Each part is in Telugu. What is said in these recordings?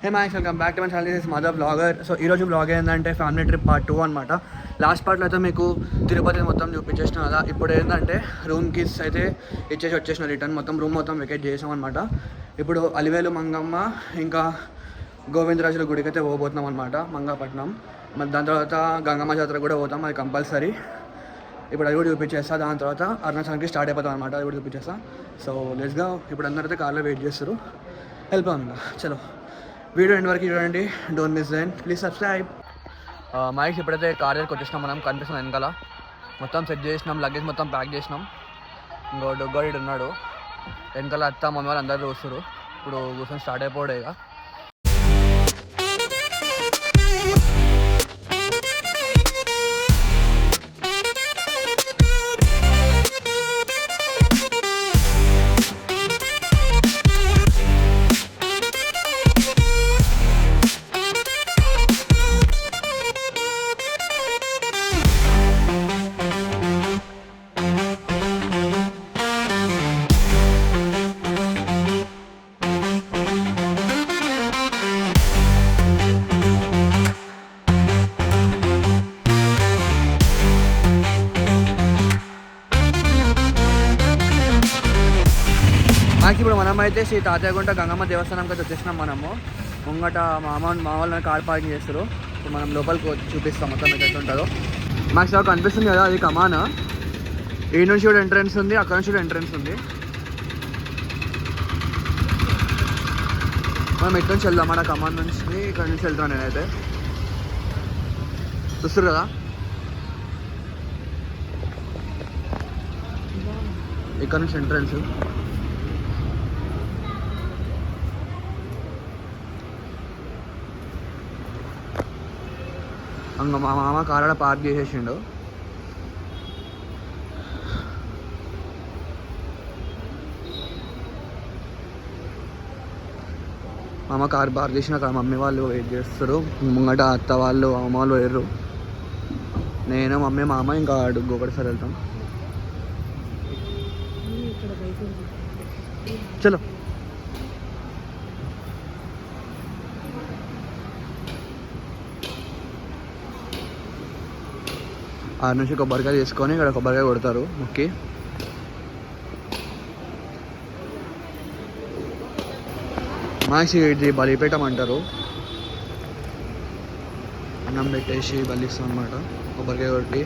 Hey max welcome back to my channel. This mother blogger. So ఈరోజు బ్లాగ్ ఏంటంటే ఫ్యామిలీ ట్రిప్ పార్ట్ 2 అనమాట. లాస్ట్ పార్ట్లో అయితే మీకు తిరుపతి మొత్తం చూపించేసిన కదా. ఇప్పుడు ఏంటంటే రూమ్ కీస్ అయితే ఇచ్చేసి వచ్చేసిన రిటర్న్. మొత్తం రూమ్ మొత్తం వెకేట్ చేసాం అనమాట. ఇప్పుడు అలివేలు మంగమ్మ ఇంకా గోవిందరాజుల గుడికి అయితే పోబోతున్నాం అనమాట, మంగాపట్నం. మరి దాని తర్వాత గంగమ్మ జాతర కూడా పోతాం, అది కంపల్సరీ. ఇప్పుడు అది కూడా చూపించేస్తా. దాని తర్వాత అరుణాచలంకి స్టార్ట్ అయిపోతాం అనమాట, అది కూడా చూపించేస్తా. సో లెట్స్గా ఇప్పుడు అందరైతే కార్లో వెయిట్ చేస్తారు. వెళ్ళిపోయిందా చలో. వీడియో ఎండ్ వరకు చూడండి, don't miss then, please subscribe. మైక్స్ ఇప్పుడైతే కార్ దగ్గరికి వచ్చేసినాం, మనం కనిపిస్తున్నాం వెనకాల. మొత్తం సెట్ చేసినాం, లగేజ్ మొత్తం ప్యాక్ చేసినాం. ఇంకో డొగ్గాడు ఉన్నాడు వెనకాల, అత్త మమ్మీ వాళ్ళు అందరూ చూస్తారు. ఇప్పుడు కూర్చొని స్టార్ట్ అయిపోయాడు ఇక. మాకు ఇప్పుడు మనం అయితే శ్రీ తాతయ్యగుంట గంగమ్మ దేవస్థానంకి అయితే వచ్చేసినాం. మనము ముంగట మా వాళ్ళని కార్ పార్కింగ్ చేస్తారు. ఇప్పుడు మనం లోపలికి చూపిస్తాం మొత్తం మీకు ఎట్లా ఉంటుందో. మాకు సార్ కనిపిస్తుంది కదా, అది కమాన్. ఈ నుంచి కూడా ఎంట్రన్స్ ఉంది, అక్కడ నుంచి కూడా ఎంట్రన్స్ ఉంది. మనం ఎక్కడి నుంచి వెళ్దాం, మన కమాన్ నుంచి ఇక్కడ నుంచి వెళ్తాను నేనైతే. చూస్తారు కదా, ఇక్కడ నుంచి ఎంట్రన్స్. ఇంకా మా మామ కారాడ పార్క్ చేసేసిండు. మామ కార్ పార్క్ చేసిన అక్కడ మమ్మీ వాళ్ళు వెయిట్ చేస్తారు. ముంగట అత్త వాళ్ళు అమ్మ వాళ్ళు వేర్రు. నేను మమ్మీ మామ ఇంకా అడుగు ఒకటిసారి వెళ్తాం. చలో. ఆ నుంచి కొబ్బరికాయ తీసుకొని ఇక్కడ కొబ్బరికాయ కొడతారు మొక్కి. మాసి ఇది బలిపేటం అంటారు. అన్నం పెట్టేసి బలిస్తాం అనమాట, కొబ్బరికాయ కొట్టి.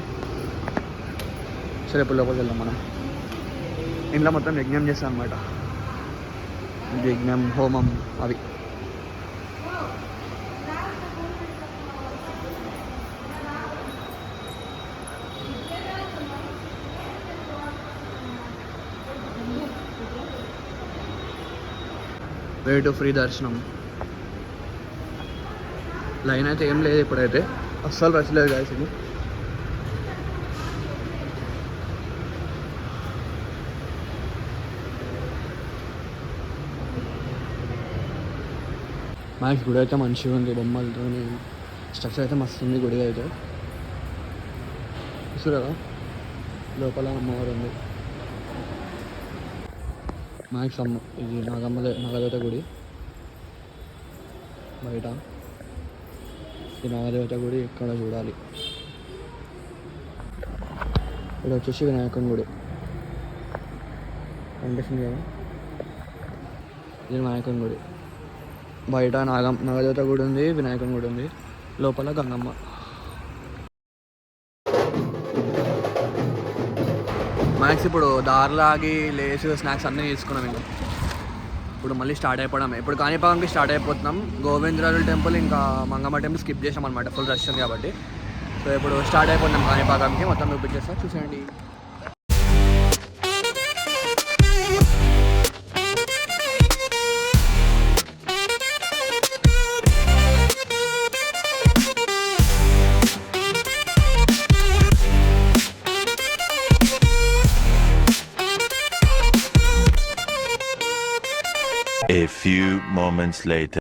సరే ఇప్పుడు లోపలికి వెళ్దాం. మనం ఇంట్లో మొత్తం యజ్ఞం చేస్తాం అనమాట, యజ్ఞం హోమం అవి. వే టు ఫ్రీ దర్శనం. లైన్ అయితే ఏం లేదు ఇప్పుడైతే, అస్సలు రష్ లేదు గాయస్. ఇది మ్యాక్స్ గుడి అయితే మంచిగా ఉంది, బొమ్మలతో స్ట్రక్చర్ అయితే మస్తు ఉంది గుడి అయితే. చూసారు కదా, లోపల అమ్మవారు ఉంది. మ్యాక్స్ అమ్మ, ఇది నాగదేవత గుడి బయట. ఈ నాగదేవత గుడి ఇక్కడ చూడాలి. ఇక్కడ వచ్చేసి వినాయకుని గుడి కనిపిస్తుంది కదా, ఇది వినాయకుని గుడి. బయట నాగదేవత గుడి ఉంది, వినాయకుని గుడి ఉంది, లోపల గంగమ్మ. మ్యాక్స్ ఇప్పుడు దారిలాగి లేస్ స్నాక్స్ అన్నీ తీసుకున్నాం. ఇంకా ఇప్పుడు మళ్ళీ స్టార్ట్ అయిపోవడం. ఇప్పుడు కాణిపాకంకి స్టార్ట్ అయిపోతున్నాం. గోవిందరాజుల టెంపుల్ ఇంకా మంగమ్మ టెంపుల్ స్కిప్ చేసాం అనమాట, ఫుల్ రష్ ఉంది కాబట్టి. సో ఇప్పుడు స్టార్ట్ అయిపోతున్నాం కాణిపాకంకి. మొత్తం చూపించేస్తాం, చూసేయండి. A few moments later.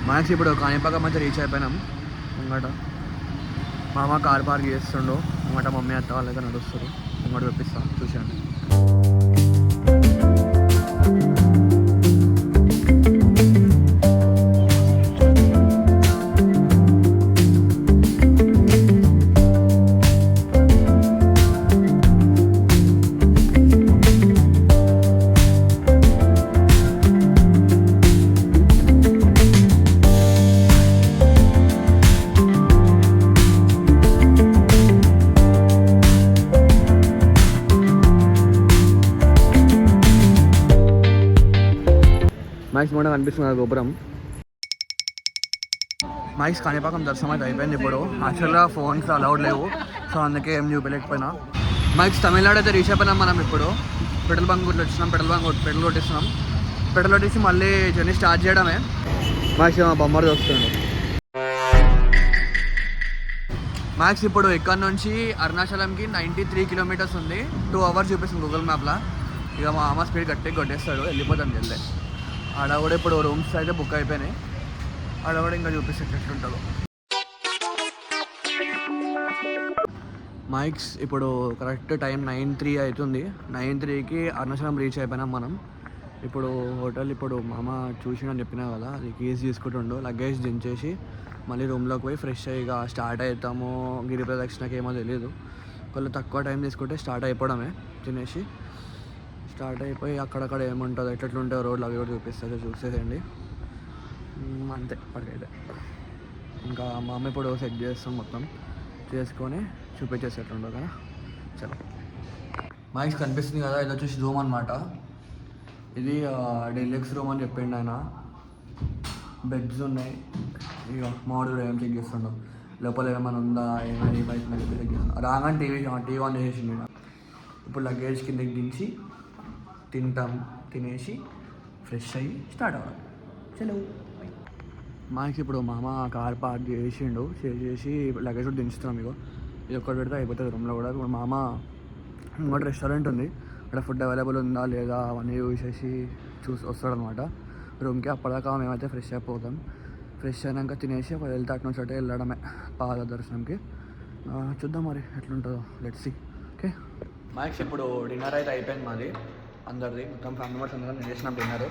మనకి ఇప్పుడు కాణిపాకం అయితే రీచ్ అయిపోయినాం. ముంగట మామ కార్ పార్క్ చేస్తుండు, ముంగట మమ్మీ అత్త వాళ్ళైతే నడుస్తారు. ముంగట చూపిస్తాం, చూసాను. మైక్స్ కూడా కనిపిస్తుంది గోపురం. మైక్స్ కాణిపాకం దర్శనం అయితే అయిపోయింది. ఇప్పుడు యాక్చువల్గా ఫోన్స్ అలౌడ్ లేవు, సో అందుకే ఏం చూపించలేకపోయినా. మైక్స్ తమిళనాడు అయితే రీచ్ అయిపోయినాం మనం. ఇప్పుడు పెట్రోల్ బంక్ గురించి వచ్చినాం, పెట్రోల్ కొట్టిస్తున్నాం. పెట్రోల్ కొట్టేసి మళ్ళీ జర్నీ స్టార్ట్ చేయడమే. మైక్స్ బొమ్మలు వస్తుండే. మ్యాక్స్ ఇప్పుడు ఇక్కడ నుంచి అరుణాచలంకి 93 కిలోమీటర్స్ ఉంది. 2 hours చూపిస్తుంది గూగుల్ మ్యాప్లో. ఇక మా అమ్మ స్పీడ్ గట్టిగా కొట్టేస్తాడు, వెళ్ళిపోతాం జల్దే. ఆడ కూడా ఇప్పుడు రూమ్స్ అయితే బుక్ అయిపోయినాయి. ఆడ కూడా ఇంకా చూపిస్తే ఎట్లుంటుందో. మైక్స్ ఇప్పుడు కరెక్ట్ టైం 9:03 అవుతుంది. 9:03కి అరుణాచలం రీచ్ అయిపోయినాం మనం. ఇప్పుడు హోటల్ ఇప్పుడు మా అమ్మ చూసిండని చెప్పినా కదా, అది కేస్ తీసుకుంటుండు. లగేజ్ దించేసి మళ్ళీ రూమ్లోకి పోయి ఫ్రెష్ అయ్యి స్టార్ట్ అవుతాము. గిరి ప్రదక్షిణకి ఏమో తెలియదు, కొంచెం తక్కువ టైం తీసుకుంటే స్టార్ట్ అయిపోవడమే. తినేసి స్టార్ట్ అయిపోయి అక్కడక్కడ ఏముంటుందో ఎట్లెట్లుంటాయో రోడ్లు అవి కూడా చూపిస్తుంది, చూసేసేయండి అంతే. ఇప్పటికైతే ఇంకా మా అమ్మ ఇప్పుడు సెట్ చేస్తాం, మొత్తం చేసుకొని చూపించేసి ఎట్లుంటుందో కదా. చలో మైక్స్ కనిపిస్తుంది కదా, ఇది వచ్చేసి రూమ్ అనమాట. ఇది డీలక్స్ రూమ్ అని చెప్పిండు ఆయన. బెడ్స్ ఉన్నాయి. ఇక మామూలు ఏం చెక్ చేస్తుండవు, లోపల ఏమైనా ఉందా ఏమైనా ఏమైతుందని చెప్పి చెక్ చేస్తాను. రాగానే టీవీ ఆన్ చేసేసింది. ఇప్పుడు లగేజ్ కిందకి దించి తింటాం, తినేసి ఫ్రెష్ అయ్యి స్టార్ట్ అవ్వాలి. చలో మాకు ఇప్పుడు మామ కార్ పార్క్ చేసిండు, చేసి లగేజ్ కూడా దించుతున్నాం. ఇగో ఇది ఒక్కటి పెడితే అయిపోతుంది రూమ్లో కూడా. ఇప్పుడు మామ ఇంకోటి రెస్టారెంట్ ఉంది, అక్కడ ఫుడ్ అవైలబుల్ ఉందా లేదా అవన్నీ చూసేసి వస్తాడనమాట రూమ్కి. అప్పటిదాకా మేమైతే ఫ్రెష్ అయిపోతాం. ఫ్రెష్ అయినాక తినేసి ఒక వెళ్తే అటు నుంచి అటే వెళ్ళడమే పాద దర్శనంకి. చూద్దాం మరి ఎట్లుంటుందో, లెట్స్ సీ. ఓకే మ్యాక్స్ ఇప్పుడు డిన్నర్ అయితే అయిపోయింది మాది అందరిది, మొత్తం ఫ్యామిలీ మెంబర్స్ అందరం చేసినాం డిన్నర్.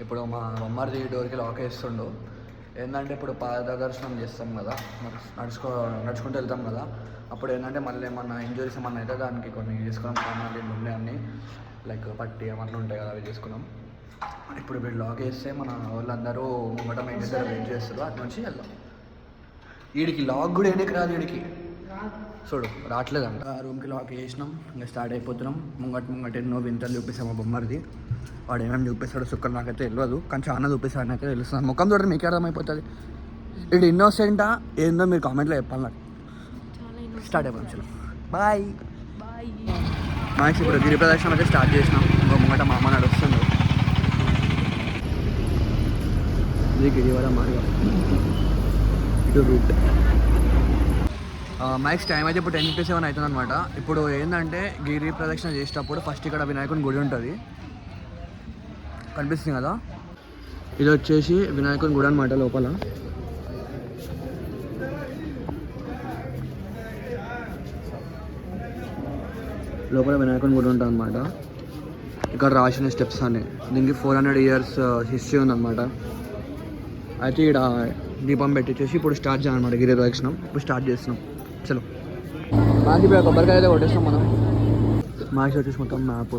ఇప్పుడు మా అమ్మది డోర్కి లాక్ వేస్తుండు. ఏంటంటే ఇప్పుడు పాద దర్శనం చేస్తాం కదా, నడుచుకుంటూ వెళ్తాం కదా. అప్పుడు ఏంటంటే మళ్ళీ ఏమన్నా ఇంజురీస్ ఏమన్నా అయితే దానికి కొన్ని తీసుకున్నాం, కామాలి ఉండే అన్నీ లైక్ పట్టి ఏమన్నా ఉంటాయి కదా, అవి తీసుకున్నాం. ఇప్పుడు వీళ్ళు లాక్ వేస్తే మన వాళ్ళందరూ ముంగట మెయిన్ దగ్గర వెయిట్ చేస్తారు, అటు నుంచి వెళ్దాం. వీడికి లాక్ కూడా ఏంటి రాదు, వీడికి చూడు రావట్లేదంట. రూమ్కి లాక్ వేసినాం, ఇంకా స్టార్ట్ అయిపోతున్నాం. ముంగట ఎన్నో వింతలు చూపిస్తాం మా బొమ్మరిది. వాడు ఏమేమి చూపిస్తాడో సుక్కలు నాకైతే తెలియదు, కానీ చాలా చూపిస్తాడు నాకైతే తెలుస్తుంది. ముఖం చూడండి మీకే అర్థమైపోతుంది. ఇది ఇన్నోసెంటా ఏందో మీరు కామెంట్లో చెప్పాలి నాకు. స్టార్ట్ అయిపోయింది, చలో బాయ్. మ్యాక్స్ ఇప్పుడు గిరి ప్రదక్షిణ అయితే స్టార్ట్ చేసినాం. ఇంకో ముంగట మా అమ్మ నడుస్తుంది. ఇది గిరివరం మార్గం, ఇటు రూట్. మ్యాక్స్ టైం అయితే ఇప్పుడు 10:57 అవుతుంది అనమాట. ఇప్పుడు ఏంటంటే గిరి ప్రదక్షిణ చేసేటప్పుడు ఫస్ట్ ఇక్కడ వినాయకుని గుడి ఉంటుంది, కనిపిస్తుంది కదా. ఇది వచ్చేసి వినాయకుని గుడి అనమాట. లోపల వినాయకుని గుడి ఉంటుంది అనమాట. ఇక్కడ రాసిన స్టెప్స్ అని, దీనికి 400 years హిస్టరీ ఉందన్నమాట. అయితే ఇక్కడ దీపం పెట్టించేసి ఇప్పుడు స్టార్ట్ చేయాలన్నమాట గిరి ప్రదక్షిణం. ఇప్పుడు స్టార్ట్ చేస్తున్నాం, చలో. మాకు ఇప్పుడు కొబ్బరికాయ అయితే కొట్టేస్తాం మనం. మాకు వచ్చేసి మొత్తం మ్యాప్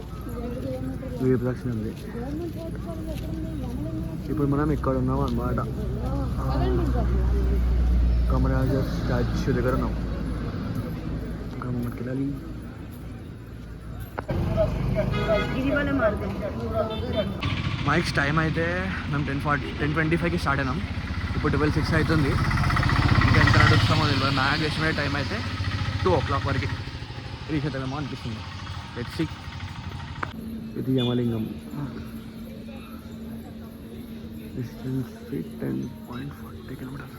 గిరి ప్రదక్షిణ ఉంది. ఇప్పుడు మనం ఇక్కడ ఉన్నాం అన్నమాట, కామరాజర్ స్టాచ్యూ దగ్గర ఉన్నాం. ఇంకా మనకి వెళ్ళాలి. మైక్స్ టైం అయితే మేము 10:25కి స్టార్ట్ అయినాం. ఇప్పుడు 12:06 అవుతుంది. ఇంకా ఎంత నడుస్తామో తెలియదు. మ్యాక్స్ ఎస్టిమేట్ టైం అయితే 2 o'clock వరకు రీచ్ అవుతామేమో అనిపిస్తుంది. Let's see. ఇది యమలింగం. Distance 10.40 kilometers.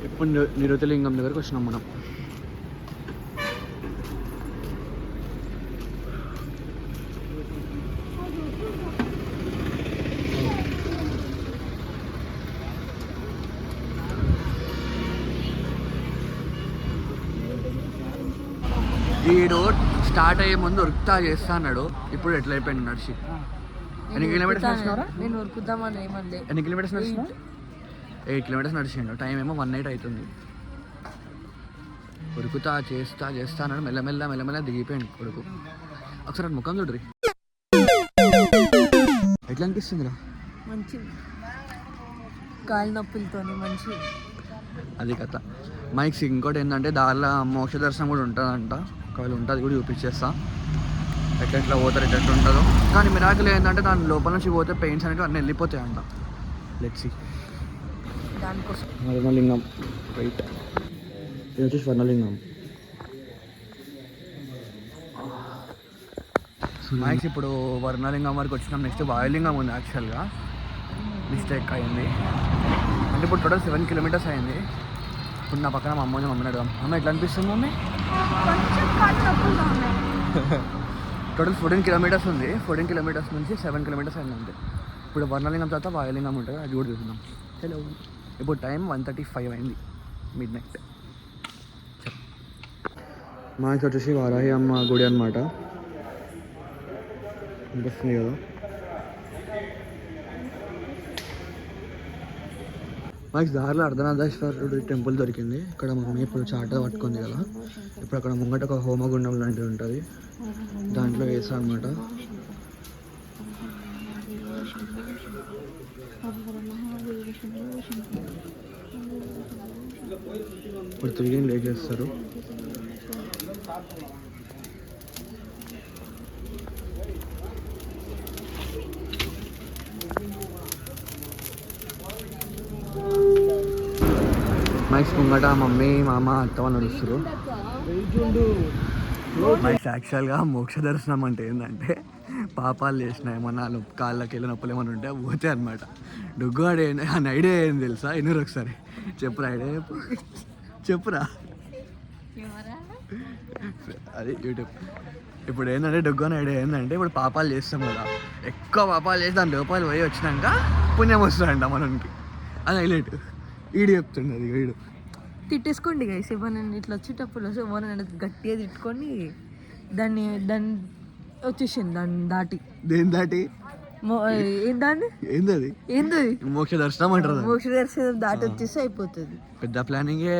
ఇప్పుడు నిరుతలింగం దగ్గరకు వచ్చినాం మనం. ఈ రోడ్ స్టార్ట్ అయ్యే ముందు ఉరుకుతా చేస్తా అన్నాడు. ఇప్పుడు ఎట్లా అయిపోయింది నడిచి. ఎన్ని కిలోమీటర్స్ నడిచినారా? నేను ఉరుకుద్దామని ఏమండి. ఎన్ని కిలోమీటర్స్ నడిచినా? 8 kilometers నడిచిండు. టైం ఏమో 1:08 అవుతుంది. ఉరుకుతా చేస్తా అన్నాడు. మెల్లమెల్ల దిగిపోయింది కొడుకు. ఒకసారి ముఖం చూడ్రి ఎట్లా అనిపిస్తుందిరా? మంచి కాలు నొప్పులతో మంచి అది కథ. మైక్స్ ఇంకోటి ఏంటంటే దారిలో మోక్ష దర్శనం కూడా ఉంటుందంట. ఒకవేళ ఉంటుంది కూడా చూపించేస్తా ఎట్లా పోతారు ఎట్లా ఉంటుందో. కానీ మిరాకిల్ ఏంటంటే దాని లోపల నుంచి పోతే పెయిన్స్ అనేవి అన్నీ వెళ్ళిపోతాయంట. లెట్స్ దానికోసం స్వర్ణలింగం రైట్, ఇది వచ్చి స్వర్ణలింగం. మైక్స్ ఇప్పుడు వర్ణలింగం వరకు వచ్చినాం. నెక్స్ట్ వాయులింగం ఉంది. యాక్చువల్గా మిస్టేక్ అయింది. అంటే ఇప్పుడు టోటల్ 7 కిలోమీటర్స్ అయింది. ఇప్పుడు నా పక్కన మా మమ్మీని అడగాం. అమ్మ ఎట్లా అనిపిస్తుంది మమ్మీ? టోటల్ 14 కిలోమీటర్స్ ఉంది. 14 కిలోమీటర్స్ నుంచి 7 కిలోమీటర్స్ అయింది అంతే. ఇప్పుడు వర్ణలింగం తర్వాత వాయులింగం ఉంటుంది, అది కూడా చూస్తున్నాం. హలో, ఇప్పుడు టైం 1:35 అయింది, మిడ్ నైట్. మాకు వచ్చేసి వారాహి అమ్మ గుడి అనమాట. అనిపిస్తుంది కదా. మాకు దారిలో అర్ధనాథేశ్వరుడు టెంపుల్ దొరికింది. ఇక్కడ మమ్మీ ఇప్పుడు చాట పట్టుకుంది కదా. ఇప్పుడు అక్కడ ముంగట ఒక హోమగుండం లాంటిది ఉంటుంది, దాంట్లో వేసా అనమాట. ఇప్పుడు తిరిగి లేచేస్తారు. మైక్స్ ముంగట మమ్మీ మామ అత్తవ నడుస్తారు. మైక్స్ యాక్చువల్గా మోక్ష దర్శనం అంటే ఏంటంటే పాపాలు చేసిన ఏమన్నా కాళ్ళకి వెళ్ళి నొప్పులు ఏమైనా ఉంటే పోతే అనమాట. డొగ్గు ఆడే అని ఐడియా ఏంది తెలుసా? ఎన్నూరు ఒకసారి చెప్పురా ఐడియా చెప్పురా. అది యూట్యూబ్. ఇప్పుడు ఏంటంటే డొగ్గు అని ఐడియా ఏంటంటే ఇప్పుడు పాపాలు చేస్తాం కదా, ఎక్కువ పాపాలు చేసి దాని లోపాలు పోయి వచ్చినాక పుణ్యం వస్తుందంట మనకి. అది హైలైట్. ఈడు చెప్తుండదు వీడు. తిట్టేసుకోండి గైస్. ఇవ్వనండి ఇట్లా వచ్చేటప్పుడు ఇవ్వనండి గట్టిగా తిట్టుకొని దాన్ని వచ్చేసింది. దాన్ని దాటి దేని దాటి దాన్ని ఏంది ఏంది మోక్ష దర్శనం అంటారు. మోక్ష దర్శనం దాటి వచ్చేసి అయిపోతుంది. పెద్ద ప్లానింగే.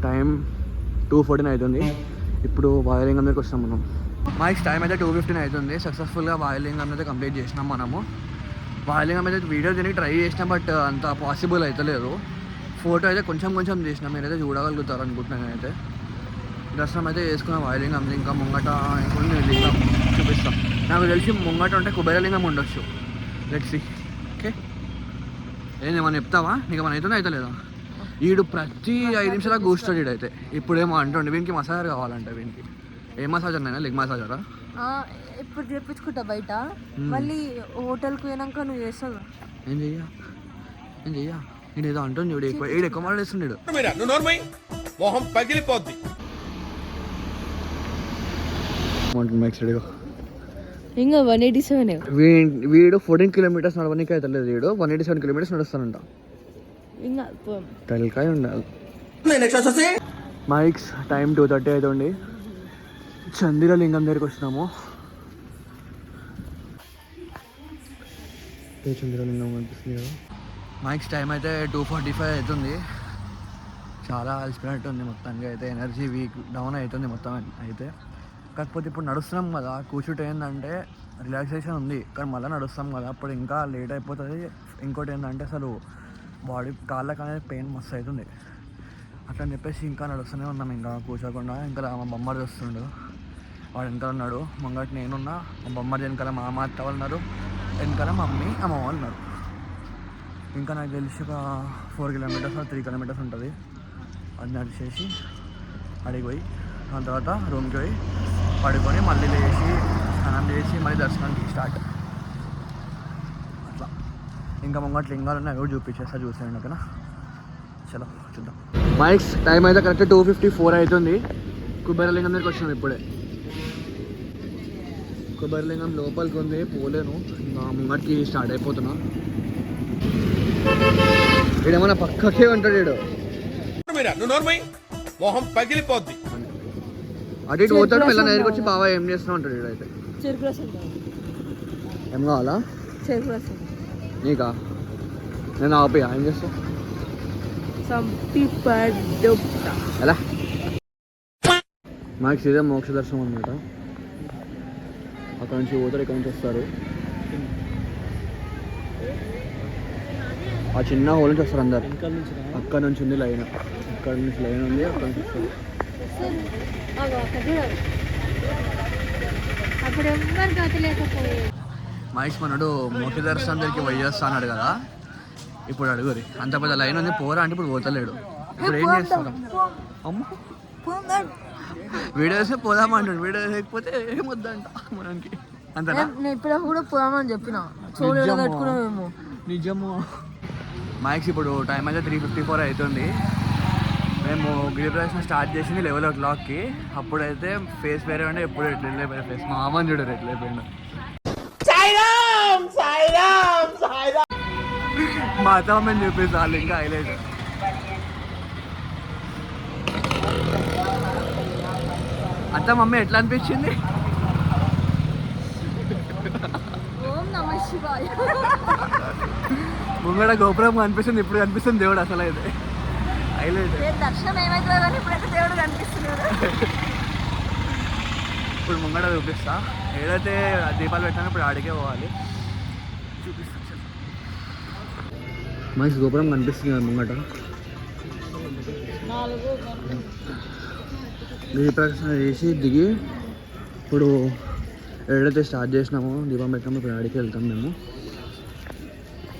టైం 2:14 అవుతుంది. ఇప్పుడు వాయులింగం దగ్గరికి వస్తాం మనం. మైక్స్ టైం అయితే 2:15 అవుతుంది. సక్సెస్ఫుల్గా వాయులింగం అయితే కంప్లీట్ చేసినాం మనము. వాయులింగం అయితే వీడియో తిని ట్రై చేసినా, బట్ అంత పాసిబుల్ అవుతలేదు. ఫోటో అయితే కొంచెం చేసినా, మీరైతే చూడగలుగుతారు అనుకుంటున్నాను. నేనైతే దర్శనం అయితే చేసుకున్నాం వాయులింగం. ఇంకా ముంగట ఇంకొన్ని లింగం చూపిస్తాం. నాకు తెలిసి ముంగట అంటే కుబేరలింగం ఉండొచ్చు. Let's see. ఓకే, ఏమన్నా చెప్తావా? నీకు ఏమైనా అవుతుందా అయితే లేదా? వీడు ప్రతి 5 నిమిషాలకు కూర్చోడు. వీడైతే ఇప్పుడేమో అంటుండే వీనికి మసాజర్ కావాలంట. వీనికి ఏ మసాజర్ అయినా లెగ్ మసాజరా? ఇప్పుడు చేయించుకుంటా బయట, మళ్ళీ హోటల్కి పోయినాక నువ్వు చేస్తావు. ఏం చెయ్యా నేను ఏదో అంటుంది చూడు. వీడు ఎక్కువ మాట్లాడేస్తున్నాడు. మొహం పగిలిపోద్ది. ఇంకా 187. వీడు 14 కిలోమీటర్స్ నడవడానికి అయితే లేదు. వీడు 187 కిలోమీటర్స్ నడుస్తానంట. ఇంకా తలకాయ ఉండాలి. మైక్స్ టైం 2:30 అవుతుంది. చందిరలింగం దగ్గరికి వచ్చినాము. చంద్రలింగం కనిపిస్తుంది కదా. మైక్స్ టైం అయితే 2:45 అవుతుంది. చాలా అలసిపోయినట్టు ఉంది మొత్తానికి. అయితే ఎనర్జీ వీక్ డౌన్ అవుతుంది మొత్తం అయితే. కాకపోతే ఇప్పుడు నడుస్తున్నాం కదా, కూర్చుంటే ఏంటంటే రిలాక్సేషన్ ఉంది. కానీ మళ్ళీ నడుస్తాం కదా, అప్పుడు ఇంకా లేట్ అయిపోతుంది. ఇంకోటి ఏంటంటే అసలు బాడీ కాళ్ళకి అనేది పెయిన్ మస్తు అవుతుంది. అట్లా అని చెప్పేసి ఇంకా నడుస్తూనే ఉన్నాం, ఇంకా కూర్చోకుండా. ఇంకా మా బొమ్మడి వస్తుండు, వాడు వెనకాల ఉన్నాడు. ముంగట నేనున్నా, మా బొమ్మడి వెనకాల మా అమ్మ అత్త వాళ్ళు ఉన్నారు, వెనకాల మమ్మీ అమ్మ వాళ్ళు ఉన్నారు. ఇంకా నాకు తెలిసి ఒక 4 కిలోమీటర్స్ 3 కిలోమీటర్స్ ఉంటుంది. అది నడిచేసి అడిగి పోయి దాని తర్వాత రూమ్కి పోయి పడుకొని మళ్ళీ లేచి స్నానం చేసి మళ్ళీ దర్శనానికి స్టార్ట్. అట్లా ఇంకా ముంగట లింగాలు ఉన్నాయి, కూడా చూపించేస్తా, చూసేయండి. ఓకేనా, చలో చూద్దాం. మైక్స్ టైం అయితే కరెక్ట్ 2:54 అవుతుంది. కుబేరలింగం దగ్గరికి వచ్చినాం ఇప్పుడే. కుబేరలింగం లోపలికి ఉంది, పోలేను. ఇంకా ముంగటికి స్టార్ట్ అయిపోతున్నా. వీడేమన్నా పక్కకే ఉంటాడు. వీడు మొహం పగిలిపోద్ది. అటు ఇటు పోతాడు, మళ్ళీ దగ్గరికి వచ్చి బాబా ఏం చేస్తున్నావు అంటాడు. వీడైతే చెరుకు రసం ఏం కావాలా? చెరుకు రసం నీకా? నేను ఆపేయా, ఏం చేస్తావు? ఎలా మాకు సీదా మోక్ష దర్శనం అనమాట. అక్కడ నుంచి పోతారు, ఇక్కడ నుంచి వస్తారు. ఆ చిన్న హోల్ నుంచి వస్తారు అందరు. అక్కడ నుంచి ఉంది లైన్, అక్కడ నుంచి లైన్ ఉంది, అక్కడ నుంచి వస్తారు. అప్పుడు ఎవ్వరు గతలేకపోయే మహేష్ మనడు మోటి దర్శనం దగ్గరికి పోయేస్తా అన్నాడు కదా, ఇప్పుడు అడుగురి అంత పెద్ద లైన్ ఉంది పోరా అంటే ఇప్పుడు పోతలేడు. ఇప్పుడు ఏం చేస్తారు? అమ్మ వీడియోస్ పోదామంటాడు, వీడియో లేకపోతే ఏమొద్దంట మనకి అంతేనా? నేను ఇప్పుడు కూడా పోదామని చెప్పిన చూడలో పెట్టుకున్నామేమో. నిజము. మైక్స్ ఇప్పుడు టైం అయితే 3:54 అవుతుంది. మేము గిరి ప్రదర్శన స్టార్ట్ చేసింది 11 o'clockకి. అప్పుడైతే ఫేస్ వేరే ఉండే, ఎప్పుడు ఎట్లా వెళ్ళిపోయిన ఫేస్ మా అమ్మని చూడరు ఎట్లా అయిపోయిండు. మా అత్తమ్మని చెప్పేసి వాళ్ళు ఇంకా హైలైట్. అత్త మమ్మీ ఎట్లా అనిపించింది? ఓం నమః శివాయ. ముంగడ గోపురం కనిపిస్తుంది, ఇప్పుడు కనిపిస్తుంది దేవుడు అసలు అయితే హైలైట్. దర్శనం ఏమైతుందో కానీ ఇప్పుడైతే దేవుడు కనిపిస్తున్నాడు. ఇప్పుడు ముంగడ చూపిస్తా, ఏదైతే దీపాలు పెట్టానో ఇప్పుడు ఆడికే పోవాలి. చూపిస్తా మంచి గోపురం కనిపిస్తుంది కదా ముంగట. గిరి ప్రదక్షిణ చేసి దిగి ఇప్పుడు ఏదైతే స్టార్ట్ చేసినామో దీపం పెట్టామో ఇప్పుడు ఆడికి వెళ్తాం మేము.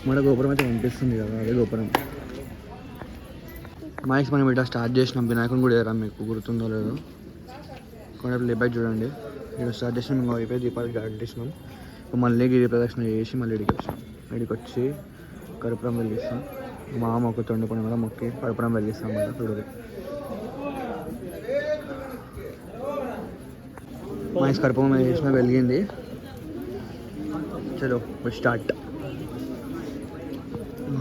మన గోపురం అయితే కనిపిస్తుంది కదా, అదే గోపురం. మైక్స్ మనం ఇట్లా స్టార్ట్ చేసినాం, వినాయకుని కూడా ఎరా మీకు గుర్తుందో లేదో. కొంచెం లేబ్యాక్ చూడండి, ఇక్కడ స్టార్ట్ చేసినాం, ఇంకా అయిపోయి దీపాలు స్టార్ట్ చేసినాం. మళ్ళీ గిరి ప్రదక్షిణ చేసి మళ్ళీ ఇడికి వచ్చాం. ఇడికి వచ్చి కర్పూరం వెలిగిస్తాం. మా మొక్కుతుండే కొన్ని కూడా మొక్కి కర్పూరం వెలిగిస్తాం కదా చూడదు. మైక్స్ కర్పూరం వేసిన వెలిగింది. చలో స్టార్ట్.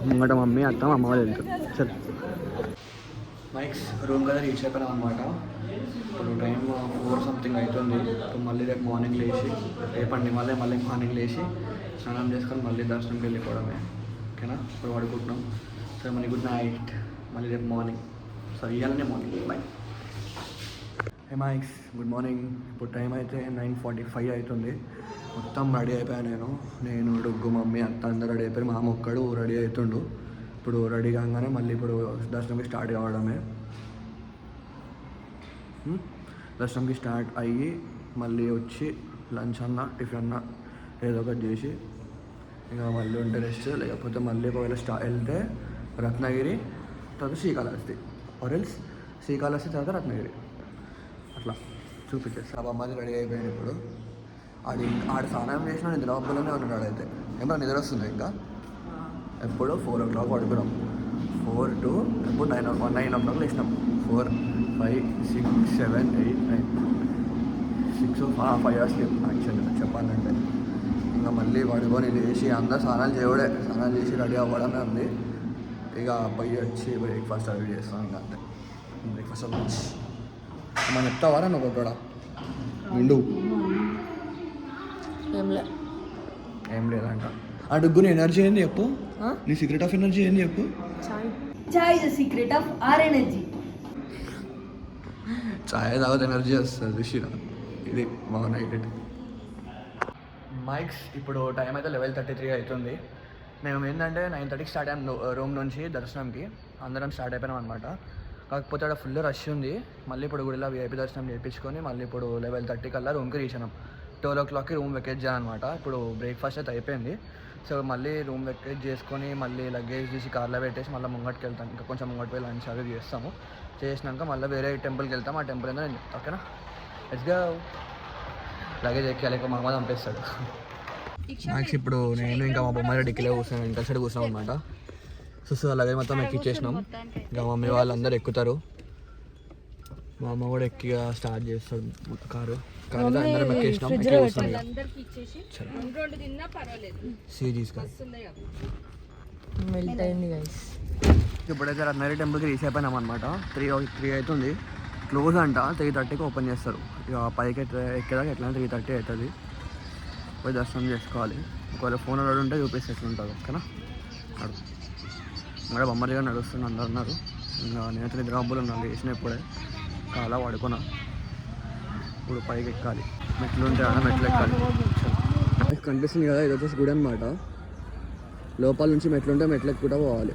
ముంగట మమ్మీ అత్త అమ్మ వాళ్ళు వెళ్తారు. చలో మైక్స్ రూమ్ కదా రీచ్ అయిపోయినాం అనమాట. ఇప్పుడు టైం 4 something అవుతుంది. ఇప్పుడు మళ్ళీ రేపు మార్నింగ్ లేచి, రేపండి మళ్ళీ మార్నింగ్ లేచి స్నానం చేసుకొని మళ్ళీ దర్శనంకి వెళ్ళిపోవడమే. ఓకేనా? ఇప్పుడు పడుకుంటున్నాం. సరే మళ్ళీ గుడ్ నైట్. మళ్ళీ రేపు మార్నింగ్, సారీ ఇవ్వాలనే మార్నింగ్. బాయ్. హే మైక్స్, గుడ్ మార్నింగ్. ఇప్పుడు టైం అయితే 9:45 అవుతుంది. మొత్తం రెడీ అయిపోయాను నేను డొగ్గు మమ్మీ అత్త అందరూ రెడీ అయిపోయి, మా అమ్మ ఒక్కడు రెడీ అవుతుండు. ఇప్పుడు రెడీ కాగానే మళ్ళీ ఇప్పుడు దర్శనంకి స్టార్ట్ కావడమే. దర్శనంకి స్టార్ట్ అయ్యి మళ్ళీ వచ్చి లంచ్ అన్న టిఫిన్ అన్న ఏదో ఒకటి చేసి ఇంకా మళ్ళీ ఉంటే రెస్ట్, లేకపోతే మళ్ళీ ఒకవేళ వెళ్తే రత్నగిరి తర్వాత శ్రీకాళహస్తి, ఆరెల్స్ శ్రీకాళహస్తి తర్వాత రత్నగిరి, అట్లా చూపించేస్తా. అమ్మాయి రెడీ అయిపోయాడు. ఇప్పుడు ఆడ స్నానం చేసిన నిద్ర అబ్బులోనే ఉన్నాడు. ఆడైతే ఏమన్నా నిద్ర వస్తుంది ఇంకా. ఎప్పుడు 4 o'clock పడుకున్నాం. 4 to ఎప్పుడు 9 o'clock లేచినాం. 4, 5, 6, 7, 8, 9, 5 hours యాక్చువల్లీ చెప్పాలంటే. ఇంకా మళ్ళీ పడుకొని లేచి అందరూ స్నానాలు చేసి రెడీ అవ్వడమే ఉంది. ఇక పోయి వచ్చి బ్రేక్ఫాస్ట్ అవి చేస్తాం. ఇంకా అంతే, బ్రేక్ఫాస్ట్ లంచ్. మనం చెప్తావా నువ్వు ఒకటోడా విండు? ఏం లేదంట. ఆ డుగ్గు నీ ఎనర్జీ ఏంది చెప్పు, నీ సీక్రెట్ ఆఫ్ ఎనర్జీ ఏంది చెప్పు. Chai is the secret of our energy. చాయ్ తాగదు ఎనర్జీ వస్తుంది చూసిరా. ఇది మా నైట్. మైక్స్ ఇప్పుడు టైం అయితే 11:33 అవుతుంది. మేము ఏంటంటే 9:30కి స్టార్ట్ అయ్యాం రూమ్ నుంచి దర్శనంకి. అందరం స్టార్ట్ అయిపోయినాం అనమాట. కాకపోతే అక్కడ ఫుల్ రష్ ఉంది. మళ్ళీ ఇప్పుడు గుడిలో VIP దర్శనం చేయించుకొని మళ్ళీ ఇప్పుడు 11:30 కల్లా రూమ్కి రీచ్ అయినాం. 12 o'clockకి రూమ్ వెకేట్ చేయాలన్నమాట. ఇప్పుడు బ్రేక్ఫాస్ట్ అయితే అయిపోయింది. సో మళ్ళీ రూమ్ వెకేట్ చేసుకొని మళ్ళీ లగేజ్ తీసి కార్లో పెట్టేసి మళ్ళీ ముంగట్కి వెళ్తాం. ఇంకా కొంచెం ముంగట్ పోయి లంచ్ అవి చేస్తాము. చేసినాక మళ్ళీ వేరే టెంపుల్కి వెళ్తాం. ఆ టెంపుల్ ఏందో నేను చెప్తా. ఓకేనా? Let's go. లగేజ్ ఎక్కాలి, మా అమ్మ చంపేస్తాడు. మ్యాక్స్ ఇప్పుడు నేను ఇంకా మా బొమ్మ డిక్కీలో కూర్చున్నాం, వెనకాల సైడ్ కూర్చున్నాం అనమాట. సో అలాగే మొత్తం ఎక్కిచ్చేసినాం. ఇంకా మమ్మీ వాళ్ళందరూ ఎక్కుతారు. మా అమ్మ కూడా ఎక్కి స్టార్ట్ చేస్తాడు కారు. అందరం ఎక్కేసినాం. సిరీస్ ఇప్పుడైతే రత్నగిరి టెంపుల్కి రీచ్ అయిపోయినాం అనమాట. 3 అవుతుంది. క్లోజ్ అంట. 3:30కి ఓపెన్ చేస్తారు. ఇక పైకి ఎక్కేదాకా ఎట్లా 3:30 అవుతుంది. పోయి దర్శనం చేసుకోవాలి. ఒకవేళ ఫోన్ అడు ఉంటే చూపిస్తే ఎట్లుంటుంది. ఓకేనా? ఇంకా బొమ్మరిగా నడుస్తుంది, అందరు ఉన్నారు. ఇంకా నేనైతే నిద్ర అబ్బులు ఉన్నాను వేసిన ఇప్పుడే చాలా పడుకున్నా. ఇప్పుడు పైకి ఎక్కాలి. మెట్లు ఉంటే మెట్లు ఎక్కాలి. కనిపిస్తుంది కదా, ఇది వచ్చేసి గుడి అనమాట. లోపల నుంచి మెట్లు ఉంటే మెట్లు ఎక్కుంటూ పోవాలి.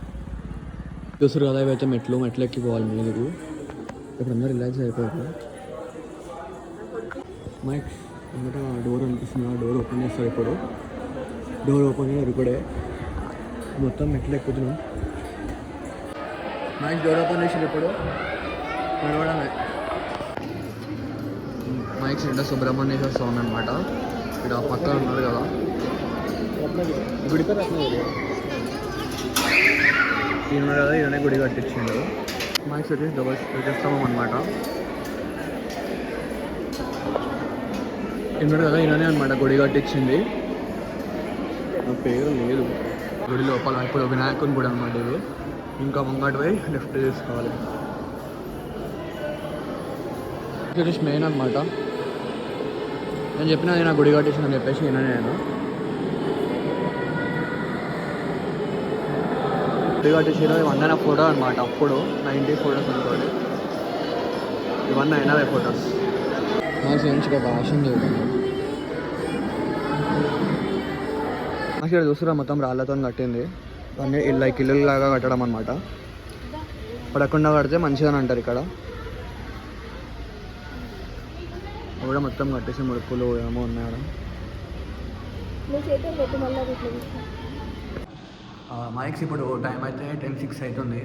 చూసారు కదా, ఇవైతే మెట్లు ఎక్కి పోవాలి మీదకు. ఇప్పుడు అందరూ రిలాక్స్ అయిపోయారు. మైక్ ఎందుకంటే డోర్ అనిపిస్తుంది, డోర్ ఓపెన్ చేస్తారు. ఇప్పుడు డోర్ ఓపెన్ అయ్యారు, ఇప్పుడే మొత్తం మెట్లు ఎక్కుతున్నాం. మైక్ డోర్ ఓపెన్ చేసారు, ఇప్పుడు నడవడమే. మైక్ సెంటర్ సుబ్రహ్మణ్యేశ్వర స్వామి అనమాట. ఇక్కడ పక్కన ఉన్నారు కదా గుడి పేరు ఈయన కదా, ఈయననే గుడి కట్టించిండు. మైక్స్ వచ్చేసి ధ్వజస్తంభం అనమాట. ఈయన కదా, ఈయననే అనమాట గుడి కట్టించింది. నా పేరు లేదు. గుడి లోపల ఇప్పుడు వినాయకుని గుడి అనమాట ఇది. ఇంకా ముంగటి పోయి లెఫ్ట్ తీసుకోవాలి. వచ్చేసి మెయిన్ అనమాట. నేను చెప్పిన నేను గుడి కట్టించిన అని చెప్పేసి ఈయననే నేను గుడి కట్టించిన. ఇవన్నీ నా ఫోటో అనమాట. అప్పుడు 90 ఫొటోస్ అనుకోండి. ఇవన్నీ అయినవే ఫొటోస్. నాకు మంచిగా భాషం చేయడం. నాకు ఇక్కడ చూస్తున్నా మొత్తం రాళ్ళతో కట్టింది. అన్నీ లైక్ ఇల్లులాగా కట్టడం అనమాట. పడకుండా కడితే మంచిదని అంటారు. ఇక్కడ కూడా మొత్తం కట్టేసి ముడుపులు ఏమో ఉన్నాయి. మైక్స్ ఇప్పుడు టైం అయితే 10:06 అవుతుంది.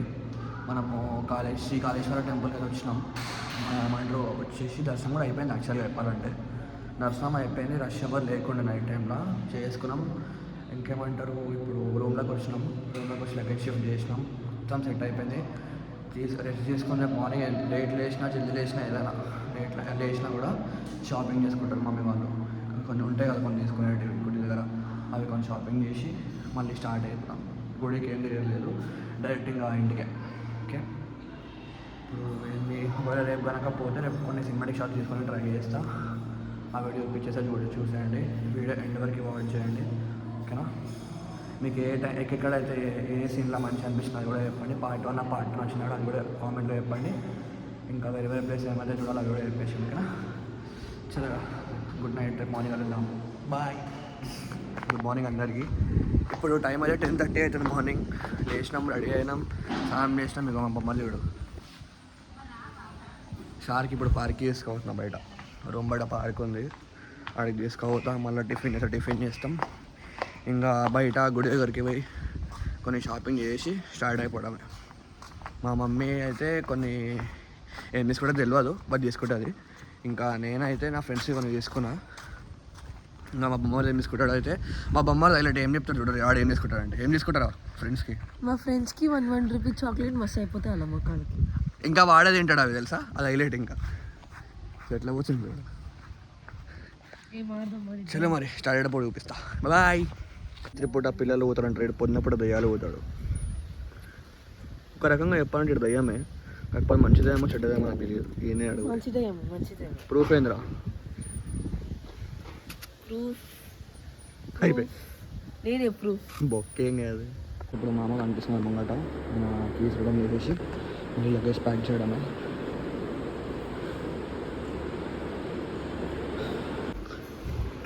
మనము శ్రీ కాళేశ్వర టెంపుల్కి అయితే వచ్చినాం. ఏమంటారు వచ్చేసి దర్శనం కూడా అయిపోయింది. యాక్చువల్గా చెప్పాలంటే దర్శనం అయిపోయింది. రష్ ఎవరు లేకుండా నైట్ టైంలో చేసుకున్నాం. ఇంకేమంటారు ఇప్పుడు రూమ్లోకి వచ్చినాం. రూమ్లోకి వచ్చి లగేజ్ షిఫ్ట్ చేసినాం. మొత్తం సెట్ అయిపోయింది. రెస్ట్ చేసుకుని రేపు మార్నింగ్ లేట్ లేచినా జల్దీ లేచినా ఏదైనా లేట్ లేచినా కూడా షాపింగ్ చేసుకుంటారు మమ్మీ వాళ్ళు. కొన్ని ఉంటాయి కదా కొన్ని తీసుకునేటివి గుడి దగ్గర, అవి కొన్ని షాపింగ్ చేసి మళ్ళీ స్టార్ట్ అయిపోతాం. గుడికి ఏం తిరగలేదు, డైరెక్ట్ ఇంకా ఇంటికే. ఓకే, ఇప్పుడు ఏంటి ఒకవేళ రేపు కనుక పోతే రేపు కొన్ని సినిమాటిక్ షాట్ తీసుకొని ట్రై చేస్తా. ఆ వీడియో చూపించేసి చూసేయండి. వీడియో ఎండ్ వరకు వాచ్ చేయండి. ఓకేనా? మీకు ఎక్కడైతే ఏ సీన్లో మంచి అనిపిస్తుంది అది కూడా చెప్పండి. పార్ట్ 1 పార్ట్ 2 వచ్చినాడు అది కూడా కామెంట్లో చెప్పండి. ఇంకా వేరే వేరే ప్లేస్ ఏమైతే చూడాలి అది కూడా చెప్పేసి. ఓకేనా? సరే, గుడ్ నైట్. రేపు మార్నింగ్ వెళ్దాం. బాయ్. గుడ్ మార్నింగ్ అందరికీ. ఇప్పుడు టైం అయితే 10:30 అవుతుంది మార్నింగ్. లేచినాం, రెడీ అయినాం, స్నానం చేసినాం. మీకు మా బొమ్మలు చూడు. సార్కి ఇప్పుడు పార్క్ చేసుకోవచ్చున్నా బయట. రూమ్ బయట పార్క్ ఉంది, అక్కడికి తీసుకోపోతాం. మళ్ళీ టిఫిన్ చేస్తాం. ఇంకా బయట గుడి దగ్గరికి పోయి కొన్ని షాపింగ్ చేసి స్టార్ట్ అయిపోవడమే. మా మమ్మీ అయితే కొన్ని ఏం తీసుకుంటే తెలియదు, బట్ తీసుకుంటుంది. ఇంకా నేనైతే నా ఫ్రెండ్స్కి కొన్ని తీసుకున్నా. ఇంకా మా బొమ్మలు ఏం తీసుకుంటాడు అయితే మా బొమ్మలు హైలైట్ ఏం చెప్తాడు చూడరు. ఆడు ఏం తీసుకుంటాడంటే ఏం తీసుకుంటారా ఫ్రెండ్స్కి? మా ఫ్రెండ్స్కి 1 రూపీ చాక్లెట్ మస్తు అయిపోతాయి అలా మొక్కలకి. ఇంకా వాడే తింటాడు అవి తెలుసా, అది హైలైట్. ఇంకా ఎట్లా కూర్చుంది. చలో మరి స్టార్ట్ అయ్యేటప్పుడు చూపిస్తా. బాయ్. రాత్రిపూట పిల్లలు పోతారంటారు, ఇటు పొద్దునప్పుడు దయ్యాలు పోతాడు. ఒక రకంగా చెప్పాలంటే ఇటు దయ్యమే, కాకపోతే మంచిదేమో చెడ్డదేమో నాకు తెలియదు. ఈయనే అడుగు. ప్రూఫ్ ఏందిరా? అయిపోయి నేనే ప్రూఫ్. బొక్కేం కాదు. ఇప్పుడు మా అమ్మ కనిపిస్తున్నారు ముంగట. మా కీస్ రిటర్న్ చేసేసి మళ్ళీ లగేజ్ ప్యాక్ చేయడమే.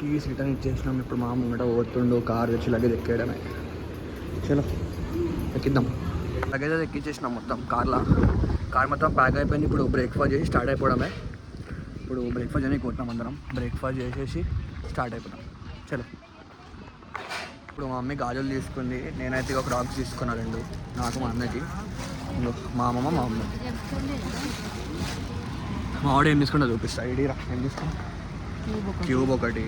కీస్ రిటర్న్ ఇచ్చేసినాం. ఇప్పుడు మా ముంగట పోతుండు, కార్ తెచ్చి లగేజ్ ఎక్కేయడమే. చలో ఎక్కిద్దాం. లగేజ్ అది ఎక్కించేసినాం మొత్తం కార్లో. కార్ మొత్తం ప్యాక్ అయిపోయింది. ఇప్పుడు బ్రేక్ఫాస్ట్ చేసి స్టార్ట్ అయిపోవడమే. ఇప్పుడు బ్రేక్ఫాస్ట్ అని కొట్టినాం అందరం. బ్రేక్ఫాస్ట్ చేసేసి స్టార్ట్ అయిపోతాం. చలో. ఇప్పుడు మా మమ్మీ గాజులు తీసుకుంది. నేనైతే ఒక క్రాక్స్ తీసుకున్నా 2, నాకు మా అన్నకి. మా అమ్మమ్మ మా అమ్మ. మా ఆవిడ ఏం తీసుకుంటా చూపిస్తా. ఐడియా ఏం తీసుకున్నా? క్యూబ్ ఒకటి,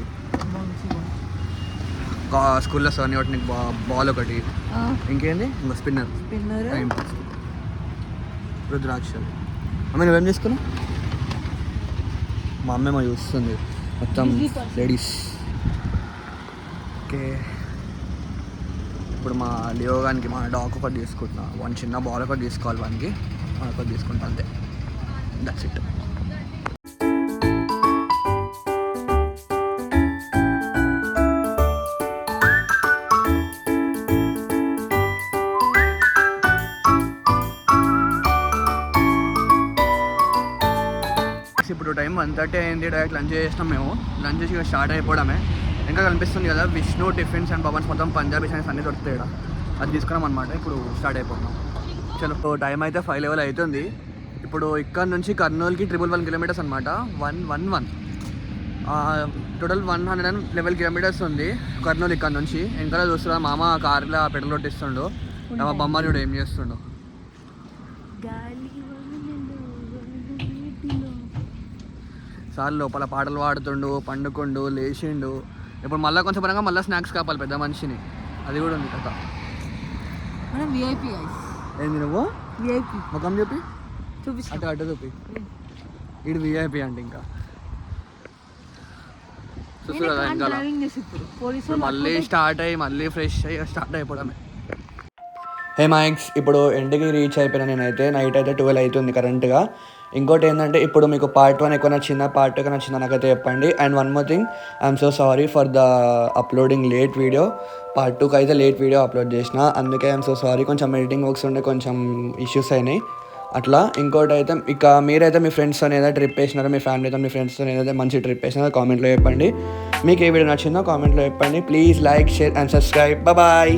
స్కూల్లో సోనీ ఒకటి, బాల్ ఒకటి, ఇంకేంది ఇంకా స్పిన్నర్ టైం పాస్, రుద్రాక్ష. అమ్మ నువ్వేం తీసుకున్నావు? మా అమ్మ చూస్తుంది మొత్తం లేడీస్. ఓకే, ఇప్పుడు మా లియోగానికి మా డాగ్ ఒకటి తీసుకుంటున్నా. వన్ చిన్న బాల్ ఒకటి తీసుకోవాలి, వానికి ఒకటి తీసుకుంటా అంతే. That's it. ఇప్పుడు టైం 1:30 అయింది. డైరెక్ట్ లంచ్ చేసినాం మేము. లంచ్ చేసి స్టార్ట్ అయిపోవడమే. ఇంకా కనిపిస్తుంది కదా విష్ణు టిఫిన్స్ అండ్ పవన్స్, మొత్తం పంజాబీ సైన్స్ అన్నీ దొరుకుతాయి ఇక్కడ. అది తీసుకున్నాం అనమాట. ఇప్పుడు స్టార్ట్ అయిపోతున్నాం. చలో టైం అయితే 5 అవుతుంది. ఇప్పుడు ఇక్కడ నుంచి కర్నూలుకి 111 కిలోమీటర్స్ అనమాట. 111 టోటల్ 111 కిలోమీటర్స్ ఉంది కర్నూలు ఇక్కడ నుంచి. ఇంకా చూస్తున్నా మామ కార్లో పెట్రోల్ కొట్టిస్తుండు. మా బొమ్మనుడు ఏం చేస్తుండు. సార్ లోపల పాటలు పాడుతుండు, పండుకుండు, లేచిండు. ఇప్పుడు మళ్ళీ కొంచెం పరంగా మళ్ళీ స్నాక్స్ కావాలి పెద్ద మనిషిని. అది కూడా ఉంది కథ. మనం విఐపి గైస్. ఏంది నువ్వు విఐపి ముఖం చూపి చూపిస్తా. అటు చూపి. ఇది విఐపి అంటే ఇంకా చూసు కదా ఇంకా డ్రైవింగ్ చేసి ఇప్పుడు పోలీసు మళ్ళీ స్టార్ట్ అయ్యి మళ్ళీ ఫ్రెష్ అయ్యి స్టార్ట్ అయిపోవడమే. హే మైక్స్, ఇప్పుడు ఇంటికి రీచ్ అయిపోయినా నేనైతే. నైట్ అయితే 12 అవుతుంది కరెంట్గా. ఇంకోటి ఏంటంటే ఇప్పుడు మీకు పార్ట్ 1 ఎక్కువ నచ్చిందా, పార్ట్ 2 నచ్చిందా నాకైతే చెప్పండి. And one more thing, I'm so sorry for the uploading late video. Part 2కి అయితే లేట్ వీడియో అప్లోడ్ చేసిన, అందుకే ఐఎమ్ సో సారీ. కొంచెం ఎడిటింగ్ వర్క్స్ ఉండే, కొంచెం ఇష్యూస్ అయినాయి అట్లా. ఇంకోటి అయితే ఇక మీరైతే మీ ఫ్రెండ్స్తో ఏదైతే ట్రిప్ వేసినారో, మీ ఫ్యామిలీతో మీ ఫ్రెండ్స్తో ఏదైతే మంచి ట్రిప్ వేసినారో కామెంట్లో చెప్పండి. మీకు ఏ వీడియో నచ్చిందో కామెంట్లో చెప్పండి. Please like, share and subscribe. Bye.